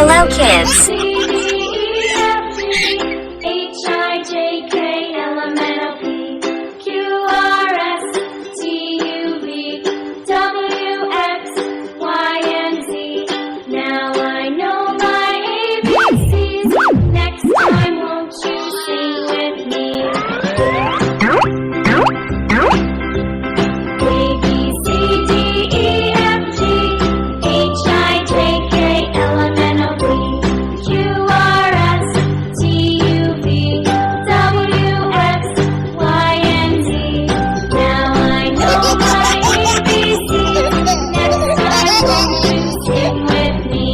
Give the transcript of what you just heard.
Hello, kids. Now I know my ABCs. Next time, won't you sing with me? A, B, C, D, E, F, G, H, I, J, K, L, M, N, O, P, Q, R, S, T, U, V, W, X, Y, and Z. Now I know my ABCs. Next time, won't you sing with me?